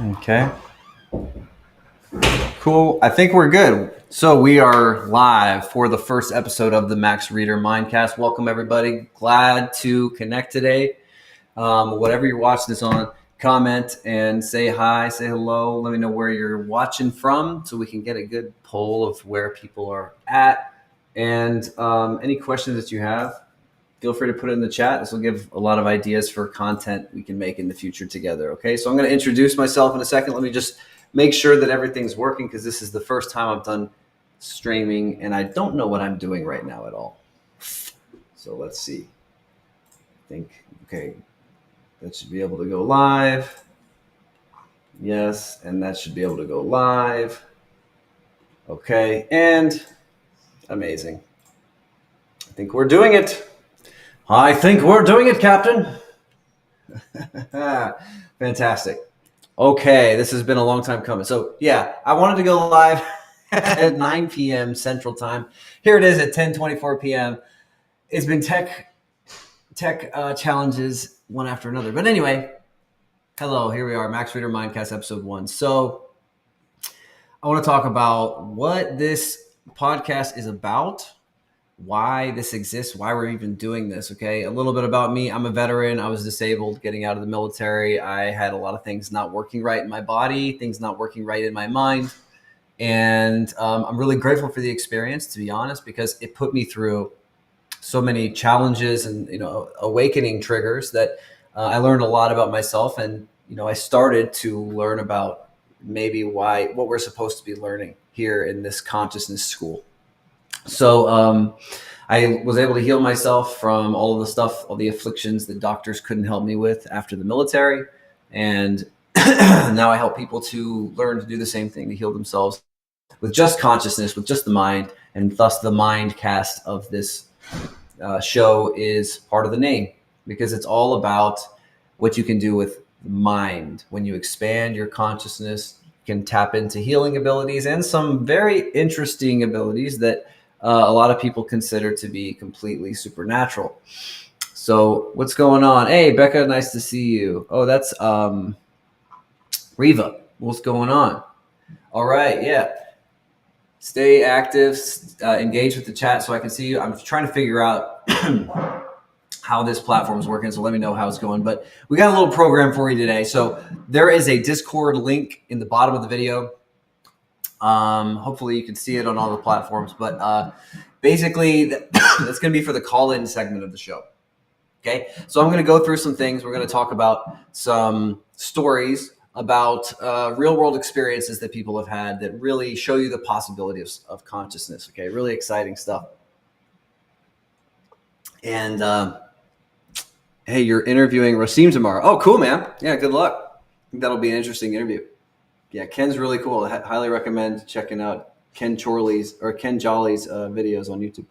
Okay. Cool. I think we're good. So we are live for the first episode of the Max Reeder Mindcast. Welcome, everybody. Glad to connect today. Whatever you're watching this on, comment and say hi, say hello. Let me know where you're watching from so we can get a good poll of where people are at. And any questions that you have, feel free to put it in the chat. This will give a lot of ideas for content we can make in the future together. Okay, so I'm going to introduce myself in a second. Let me just make sure that everything's working because this is the first time I've done streaming and I don't know what I'm doing right now at all. So let's see. I think, okay, that should be able to go live. Yes, and that should be able to go live. Okay, and amazing. I think we're doing it. I think we're doing it, Captain. Fantastic. Okay, this has been a long time coming. So yeah, I wanted to go live at 9 p.m. Central Time. Here it is at 10:24 p.m. It's been tech challenges one after another. But anyway, hello, here we are, Max Reeder Mindcast episode 1. So I want to talk about what this podcast is about, why this exists, why we're even doing this. Okay, a little bit about me. I'm a veteran. I was disabled getting out of the military. I had a lot of things not working right in my body, things not working right in my mind. And I'm really grateful for the experience, to be honest, because it put me through so many challenges and, awakening triggers that I learned a lot about myself. And, I started to learn about maybe what we're supposed to be learning here in this consciousness school. So I was able to heal myself from all of the stuff, all the afflictions that doctors couldn't help me with after the military. And now I help people to learn to do the same thing, to heal themselves with just consciousness, with just the mind. And thus the Mindcast of this show is part of the name, because it's all about what you can do with the mind. When you expand your consciousness, you can tap into healing abilities and some very interesting abilities that a lot of people consider to be completely supernatural. So what's going on? Hey, Becca, nice to see you. Oh, that's Riva. What's going on? All right, yeah. Stay active, engage with the chat so I can see you. I'm trying to figure out how this platform is working, so let me know how it's going. But we got a little program for you today. So there is a Discord link in the bottom of the video. Hopefully you can see it on all the platforms, but basically that's going to be for the call-in segment of the show. Okay, so I'm going to go through some things. We're going to talk about some stories about real-world experiences that people have had that really show you the possibilities of consciousness. Okay, really exciting stuff. And hey, you're interviewing Rasim tomorrow. Oh, cool, man. Yeah, good luck. I think that'll be an interesting interview. Yeah, Ken's really cool. I highly recommend checking out Ken Jolly's videos on YouTube.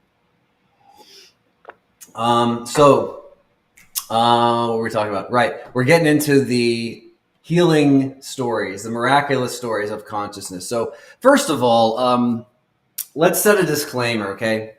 What were we talking about? Right, we're getting into the healing stories, the miraculous stories of consciousness. So first of all, let's set a disclaimer, okay?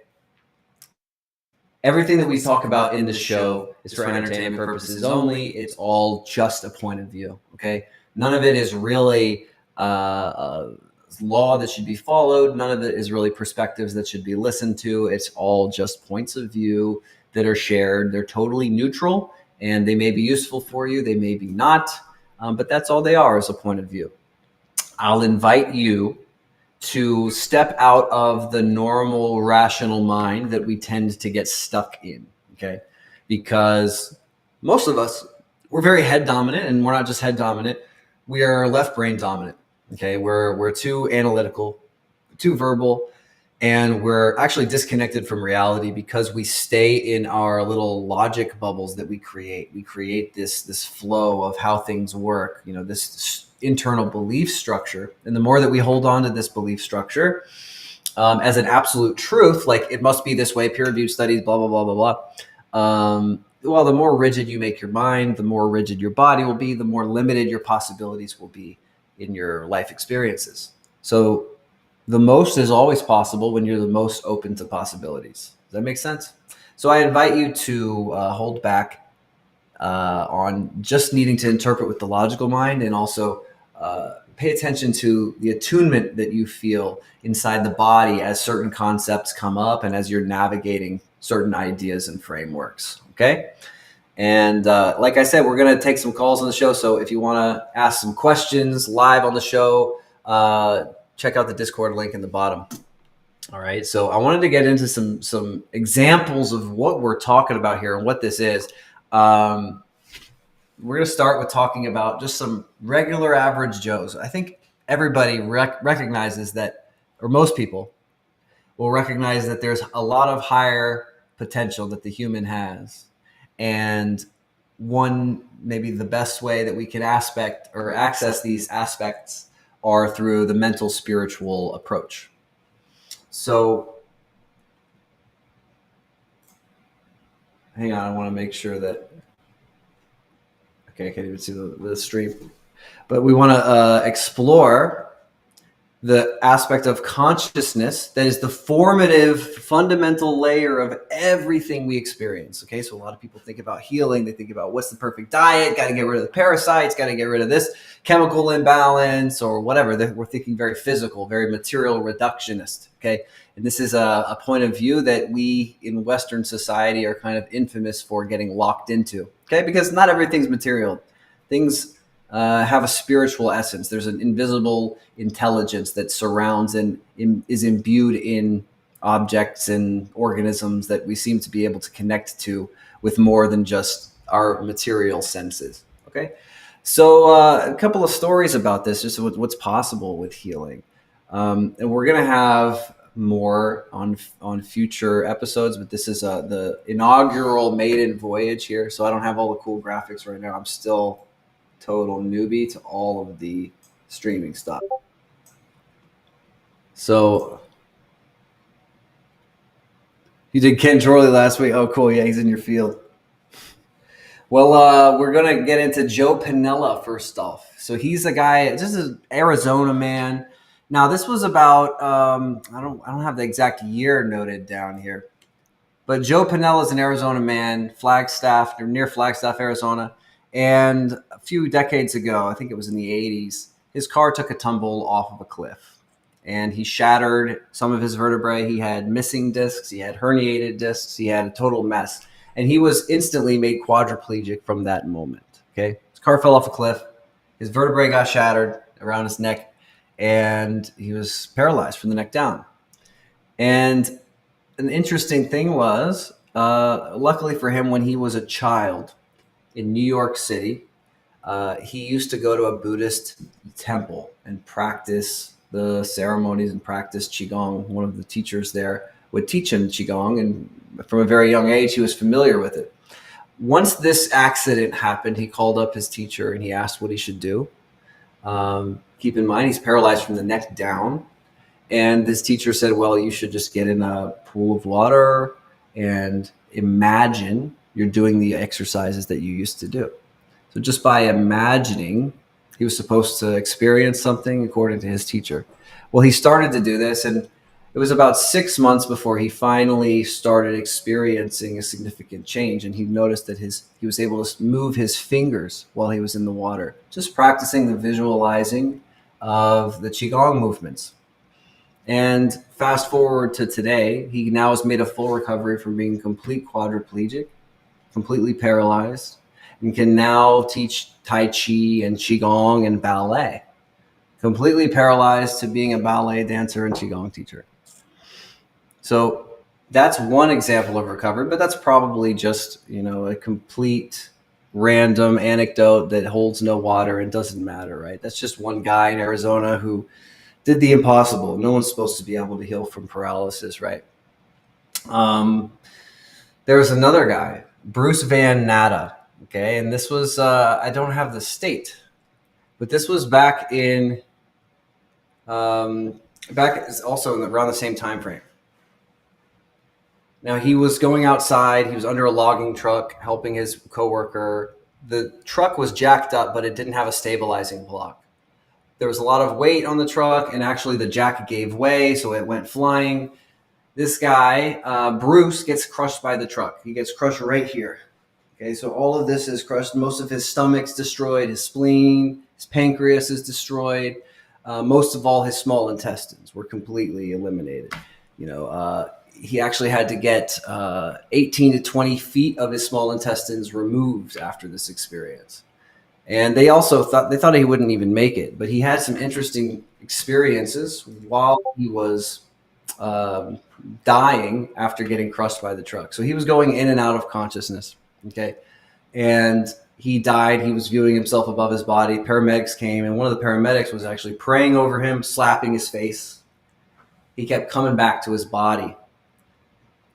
Everything that we talk about in the show is for entertainment purposes only. It's all just a point of view, okay? None of it is really law that should be followed. None of it is really perspectives that should be listened to. It's all just points of view that are shared. They're totally neutral, and they may be useful for you. They may be not, but that's all they are, is a point of view. I'll invite you to step out of the normal rational mind that we tend to get stuck in, okay? Because most of us, we're very head dominant, and we're not just head dominant. We are left brain dominant. Okay, we're too analytical, too verbal, and we're actually disconnected from reality because we stay in our little logic bubbles that we create. We create this flow of how things work, this internal belief structure. And the more that we hold on to this belief structure as an absolute truth, like it must be this way, peer-reviewed studies, blah, blah, blah, blah, blah. Well, the more rigid you make your mind, the more rigid your body will be, the more limited your possibilities will be in your life experiences. So the most is always possible when you're the most open to possibilities. Does that make sense? So I invite you to hold back on just needing to interpret with the logical mind, and also pay attention to the attunement that you feel inside the body as certain concepts come up and as you're navigating certain ideas and frameworks. Okay. And like I said, we're going to take some calls on the show. So if you want to ask some questions live on the show, check out the Discord link in the bottom. All right. So I wanted to get into some examples of what we're talking about here and what this is. We're going to start with talking about just some regular average Joes. I think everybody recognizes that, or most people will recognize that there's a lot of higher potential that the human has. And maybe the best way that we can access these aspects are through the mental spiritual approach. So hang on, I want to make sure that, okay, I can't even see the stream, but we want to explore the aspect of consciousness that is the formative, fundamental layer of everything we experience. Okay, so a lot of people think about healing. They think about what's the perfect diet, got to get rid of the parasites, got to get rid of this chemical imbalance or whatever. We're thinking very physical, very material reductionist. Okay, and this is a point of view that we in Western society are kind of infamous for getting locked into. Okay, because not everything's material. Things have a spiritual essence. There's an invisible intelligence that surrounds and is imbued in objects and organisms that we seem to be able to connect to with more than just our material senses. Okay, so a couple of stories about this, just what's possible with healing, and we're gonna have more on future episodes, but this is the inaugural maiden voyage here, so I don't have all the cool graphics right now. I'm still total newbie to all of the streaming stuff. So you did Ken Jorley last week. Oh, cool. Yeah, he's in your field. Well, we're going to get into Joe Pinella first off. So he's a guy, this is an Arizona man. Now, this was about, I don't have the exact year noted down here, but Joe Pinella is an Arizona man, Flagstaff, near Flagstaff, Arizona. And a few decades ago, I think it was in the 80s, his car took a tumble off of a cliff and he shattered some of his vertebrae. He had missing discs. He had herniated discs. He had a total mess. And he was instantly made quadriplegic from that moment. Okay. His car fell off a cliff. His vertebrae got shattered around his neck and he was paralyzed from the neck down. And an interesting thing was, luckily for him, when he was a child, in New York City, he used to go to a Buddhist temple and practice the ceremonies and practice Qigong. One of the teachers there would teach him Qigong, and from a very young age, he was familiar with it. Once this accident happened, he called up his teacher and he asked what he should do. Keep in mind, he's paralyzed from the neck down. And this teacher said, well, you should just get in a pool of water and imagine you're doing the exercises that you used to do. So just by imagining, he was supposed to experience something according to his teacher. Well, he started to do this, and it was about 6 months before he finally started experiencing a significant change. And he noticed that he was able to move his fingers while he was in the water, just practicing the visualizing of the Qigong movements. And fast forward to today, he now has made a full recovery from being complete quadriplegic, completely paralyzed, and can now teach Tai Chi and Qigong and ballet. Completely paralyzed to being a ballet dancer and Qigong teacher. So that's one example of recovery, but that's probably just, a complete random anecdote that holds no water and doesn't matter, right? That's just one guy in Arizona who did the impossible. No one's supposed to be able to heal from paralysis, right? There was another guy, Bruce Van Natta, okay? And this was, I don't have the state, but this was back also around the same time frame. Now, he was going outside. He was under a logging truck helping his coworker. The truck was jacked up, but it didn't have a stabilizing block. There was a lot of weight on the truck, and actually the jack gave way, so it went flying. This guy, Bruce, gets crushed by the truck. He gets crushed right here. Okay, so all of this is crushed. Most of his stomach's destroyed, his spleen, His pancreas is destroyed. Most of all, his small intestines were completely eliminated. He actually had to get 18 to 20 feet of his small intestines removed after this experience. And they also thought he wouldn't even make it, but he had some interesting experiences while he was um, dying after getting crushed by the truck. So he was going in and out of consciousness. Okay. And he died. He was viewing himself above his body. Paramedics came, and one of the paramedics was actually praying over him, slapping his face. He kept coming back to his body.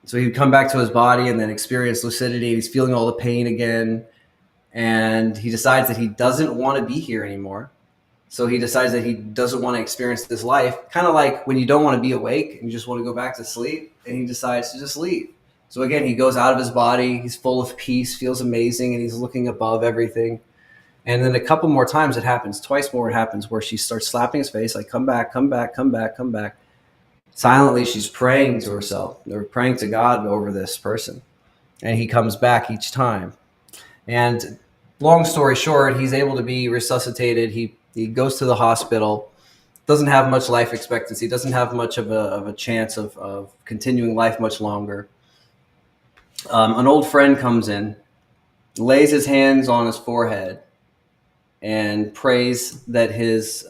So he would come back to his body and then experience lucidity. He's feeling all the pain again. And he decides that he doesn't want to be here anymore. So he decides that he doesn't want to experience this life, kind of like when you don't want to be awake and you just want to go back to sleep, and he decides to just leave. So again, he goes out of his body, he's full of peace, feels amazing, and he's looking above everything. And then a couple more times it happens, twice more it happens, where she starts slapping his face, like, come back, come back, come back, come back. Silently, she's praying to herself, or praying to God over this person. And he comes back each time. And long story short, he's able to be resuscitated. He goes to the hospital, doesn't have much life expectancy, doesn't have much of a chance of continuing life much longer. An old friend comes in, lays his hands on his forehead, and prays that his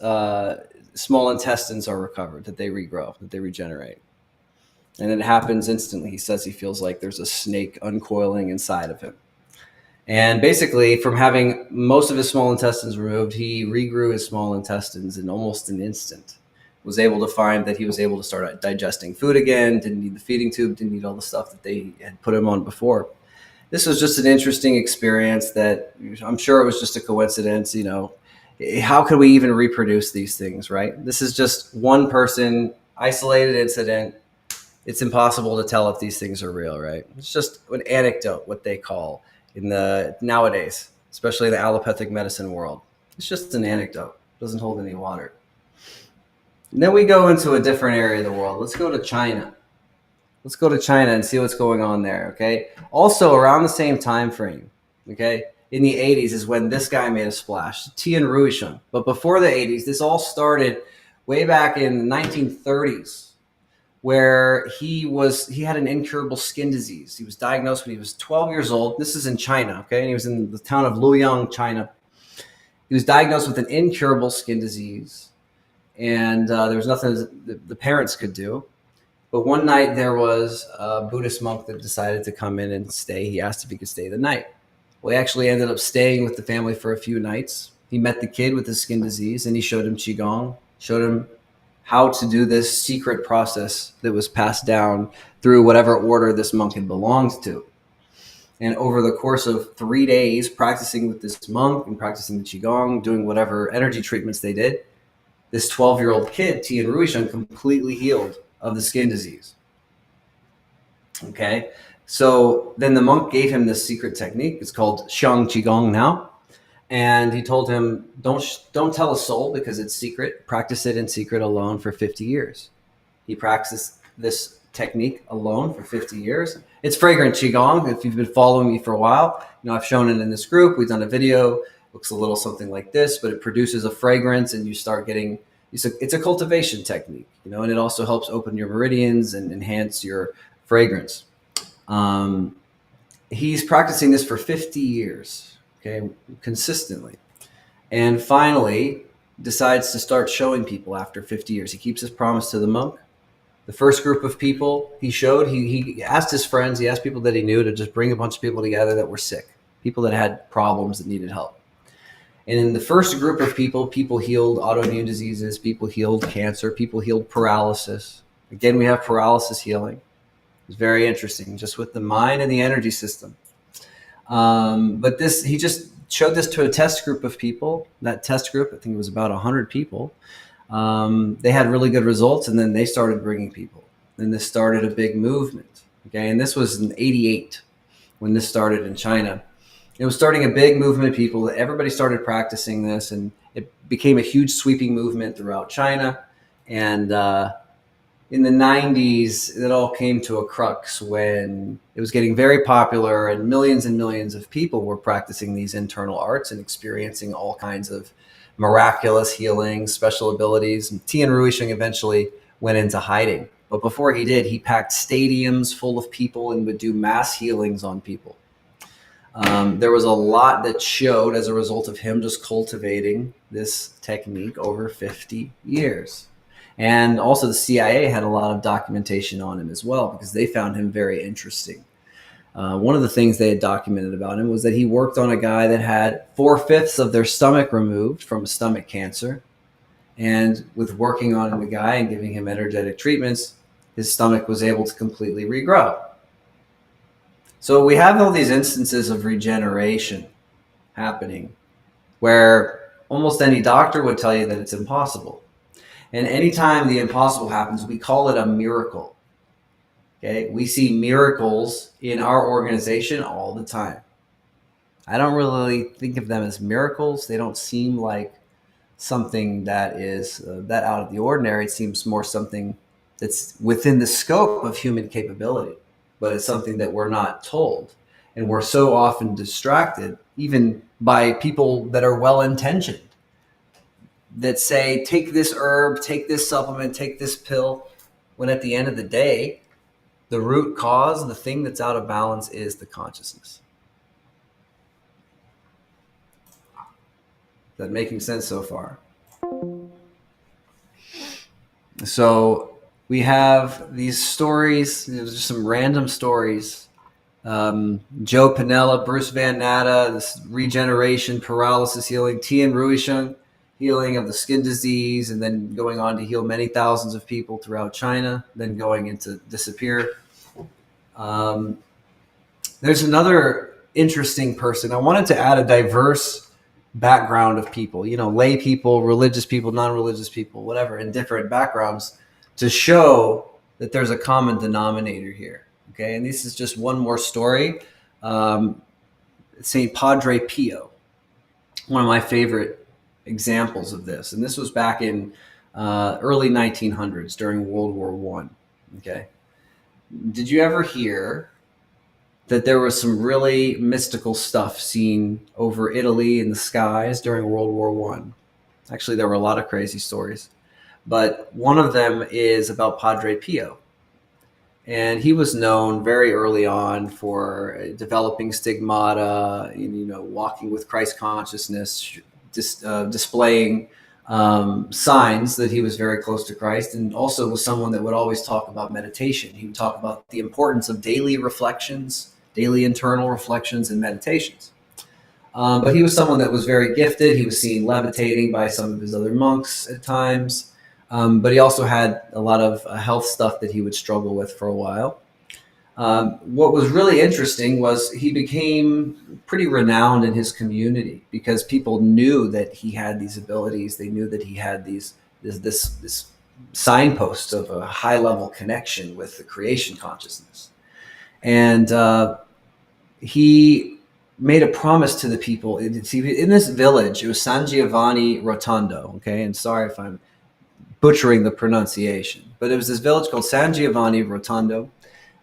small intestines are recovered, that they regrow, that they regenerate. And it happens instantly. He says he feels like there's a snake uncoiling inside of him. And basically, from having most of his small intestines removed, he regrew his small intestines in almost an instant. Was able to find that he was able to start digesting food again, didn't need the feeding tube, didn't need all the stuff that they had put him on before. This was just an interesting experience that I'm sure it was just a coincidence. How could we even reproduce these things, right? This is just one person, isolated incident. It's impossible to tell if these things are real, right? It's just an anecdote, what they call in the nowadays, especially the allopathic medicine world. It's just an anecdote. It doesn't hold any water. And then we go into a different area of the world. Let's go to China. Let's go to China and see what's going on there, okay? Also, around the same time frame, okay, in the 80s is when this guy made a splash, Tian Ruisheng. But before the 80s, this all started way back in the 1930s, where he had an incurable skin disease. He was diagnosed when he was 12 years old. This is in China, okay? And he was in the town of Luoyang, China. He was diagnosed with an incurable skin disease, and there was nothing the parents could do. But one night there was a Buddhist monk that decided to come in and stay. He asked if he could stay the night. Well, he actually ended up staying with the family for a few nights. He met the kid with the skin disease, and he showed him Qigong, showed him how to do this secret process that was passed down through whatever order this monk had belonged to. And over the course of 3 days, practicing with this monk and practicing the Qigong, doing whatever energy treatments they did, this 12-year-old kid, Tian Ruisheng, completely healed of the skin disease. Okay, so then the monk gave him this secret technique. It's called Shang Qigong now. And he told him, don't tell a soul because it's secret. Practice it in secret alone for 50 years. He practiced this technique alone for 50 years. It's fragrant Qigong. If you've been following me for a while, I've shown it in this group. We've done a video. Looks a little something like this, but it produces a fragrance, and you start getting, it's a cultivation technique, and it also helps open your meridians and enhance your fragrance. He's practicing this for 50 years, okay, consistently. And finally decides to start showing people after 50 years. He keeps his promise to the monk. The first group of people he showed, he asked his friends, he asked people that he knew to just bring a bunch of people together that were sick, people that had problems that needed help. And in the first group of people healed autoimmune diseases, people healed cancer, people healed paralysis. Again, we have paralysis healing. It's very interesting, just with the mind and the energy system. But he just showed this to a test group of people. That test group, I think it was about 100 people. They had really good results, and then they started bringing people. And this started a big movement. Okay, and this was in '88 when this started in China. It was starting a big movement of people. Everybody started practicing this, and it became a huge sweeping movement throughout China. And in the 90s, it all came to a crux when it was getting very popular, and millions of people were practicing these internal arts and experiencing all kinds of miraculous healings, special abilities. And Tian Ruisheng eventually went into hiding. But before he did, he packed stadiums full of people and would do mass healings on people. There was a lot that showed as a result of him just cultivating this technique over 50 years. And also the CIA had a lot of documentation on him as well because they found him very interesting. One of the things they had documented about him was that he worked on a guy that had 4/5 of their stomach removed from a stomach cancer. And with working on the guy and giving him energetic treatments, his stomach was able to completely regrow. So we have all these instances of regeneration happening where almost any doctor would tell you that it's impossible. And anytime the impossible happens, we call it a miracle. Okay, we see miracles in our organization all the time. I don't really think of them as miracles. They don't seem like something that is that out of the ordinary. It seems more something that's within the scope of human capability, but it's something that we're not told. And we're so often distracted, even by people that are well-intentioned, that say, take this herb, take this supplement, take this pill, when at the end of the day, the root cause, the thing that's out of balance is the consciousness. Is that making sense so far? So we have these stories, just some random stories. Joe Pinella, Bruce Van Natta, this regeneration, paralysis healing, Tian Ruisheng, healing of the skin disease, and then going on to heal many thousands of people throughout China, then going into disappear. There's another interesting person. I wanted to add a diverse background of people, lay people, religious people, non-religious people, whatever, in different backgrounds to show that there's a common denominator here. Okay. And this is just one more story. St. Padre Pio, one of my favorite examples of this. And this was back in early 1900s during World War I. Okay. Did you ever hear that there was some really mystical stuff seen over Italy in the skies during World War I? Actually, there were a lot of crazy stories, but one of them is about Padre Pio. And he was known very early on for developing stigmata, walking with Christ consciousness, displaying signs that he was very close to Christ, and also was someone that would always talk about meditation. He would talk about the importance of daily reflections, daily internal reflections and meditations. But he was someone that was very gifted. He was seen levitating by some of his other monks at times. But he also had a lot of health stuff that he would struggle with for a while. What was really interesting was he became pretty renowned in his community because people knew that he had these abilities. They knew that he had this signpost of a high level connection with the creation consciousness. And he made a promise to the people. In this village, it was San Giovanni Rotondo. Okay, and sorry if I'm butchering the pronunciation, but it was this village called San Giovanni Rotondo,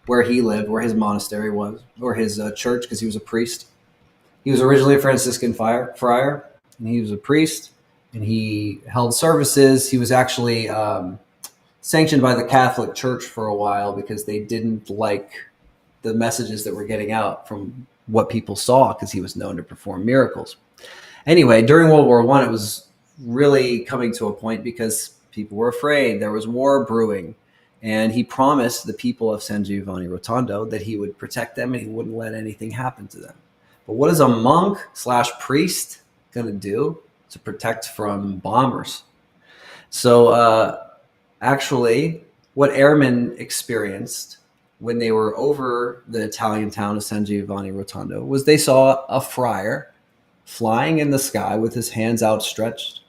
where he lived, where his monastery was, or his church, because he was a priest. He was originally a Franciscan friar, and he was a priest, and he held services. He was actually sanctioned by the Catholic Church for a while because they didn't like the messages that were getting out from what people saw, because he was known to perform miracles. Anyway, during World War I, it was really coming to a point because people were afraid. There was war brewing. And he promised the people of San Giovanni Rotondo that he would protect them and he wouldn't let anything happen to them. But what is a monk / priest going to do to protect from bombers? So actually, what airmen experienced when they were over the Italian town of San Giovanni Rotondo was they saw a friar flying in the sky with his hands outstretched,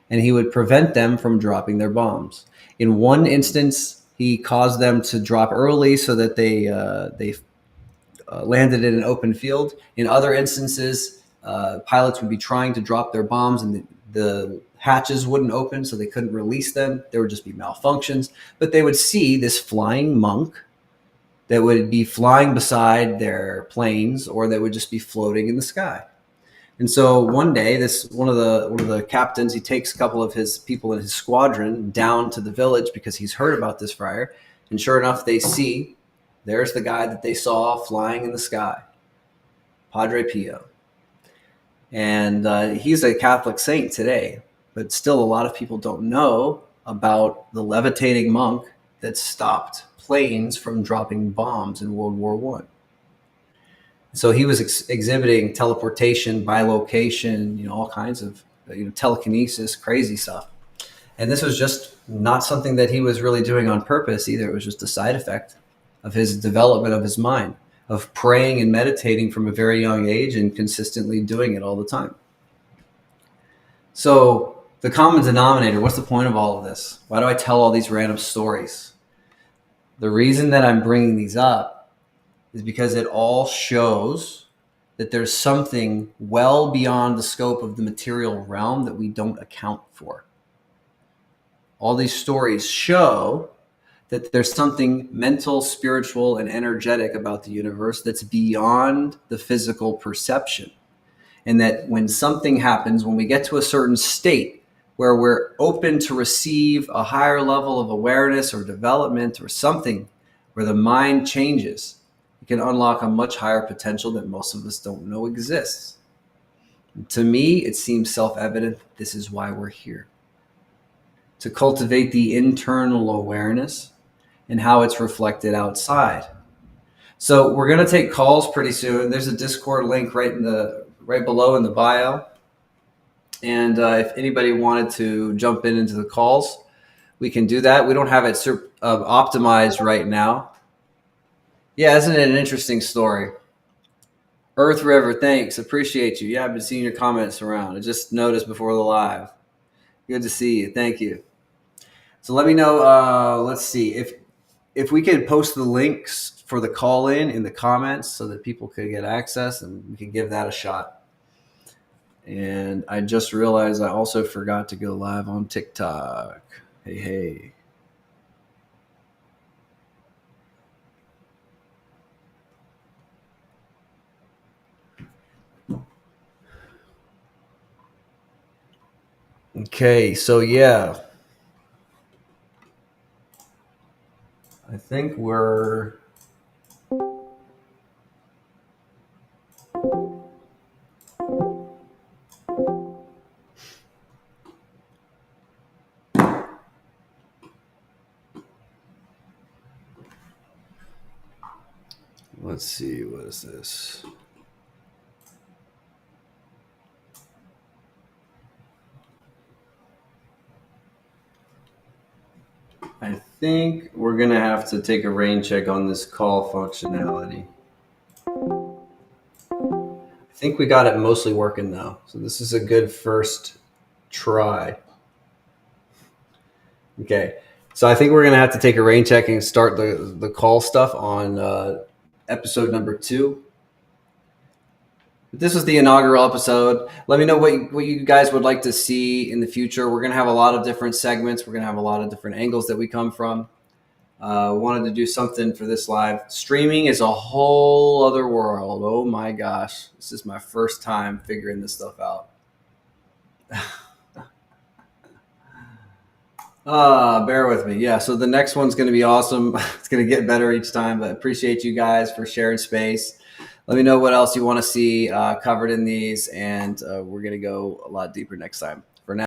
and he would prevent them from dropping their bombs. In one instance, he caused them to drop early so that they landed in an open field. In other instances, pilots would be trying to drop their bombs and the hatches wouldn't open, so they couldn't release them. There would just be malfunctions. But they would see this flying monk that would be flying beside their planes, or that would just be floating in the sky. And so one day, one of the captains, he takes a couple of his people in his squadron down to the village because he's heard about this friar. And sure enough, there's the guy that they saw flying in the sky, Padre Pio. And he's a Catholic saint today, but still a lot of people don't know about the levitating monk that stopped planes from dropping bombs in World War One. So he was exhibiting teleportation, bilocation, all kinds of telekinesis, crazy stuff. And this was just not something that he was really doing on purpose either. It was just a side effect of his development of his mind, of praying and meditating from a very young age and consistently doing it all the time. So the common denominator, what's the point of all of this? Why do I tell all these random stories? The reason that I'm bringing these up is because it all shows that there's something well beyond the scope of the material realm that we don't account for. All these stories show that there's something mental, spiritual, and energetic about the universe that's beyond the physical perception. And that when something happens, when we get to a certain state where we're open to receive a higher level of awareness or development or something, where the mind changes, it can unlock a much higher potential that most of us don't know exists. And to me, it seems self-evident that this is why we're here. To cultivate the internal awareness and how it's reflected outside. So we're going to take calls pretty soon. There's a Discord link right below in the bio. And if anybody wanted to jump into the calls, we can do that. We don't have it optimized right now. Yeah, isn't it an interesting story? Earth River, thanks. Appreciate you. Yeah, I've been seeing your comments around. I just noticed before the live. Good to see you. Thank you. So let me know. Let's see if we could post the links for the call in the comments so that people could get access, and we can give that a shot. And I just realized I also forgot to go live on TikTok. Hey. Okay, so yeah. I think we're... Let's see, what is this? I think we're going to have to take a rain check on this call functionality. I think we got it mostly working though. So this is a good first try. Okay. So I think we're going to have to take a rain check and start the call stuff on episode number 2. This was the inaugural episode. Let me know what you guys would like to see in the future. We're going to have a lot of different segments. We're going to have a lot of different angles that we come from. Wanted to do something for this live. Streaming is a whole other world. Oh my gosh. This is my first time figuring this stuff out. Bear with me. Yeah, so the next one's going to be awesome. It's going to get better each time, but I appreciate you guys for sharing space. Let me know what else you want to see covered in these, and we're going to go a lot deeper next time.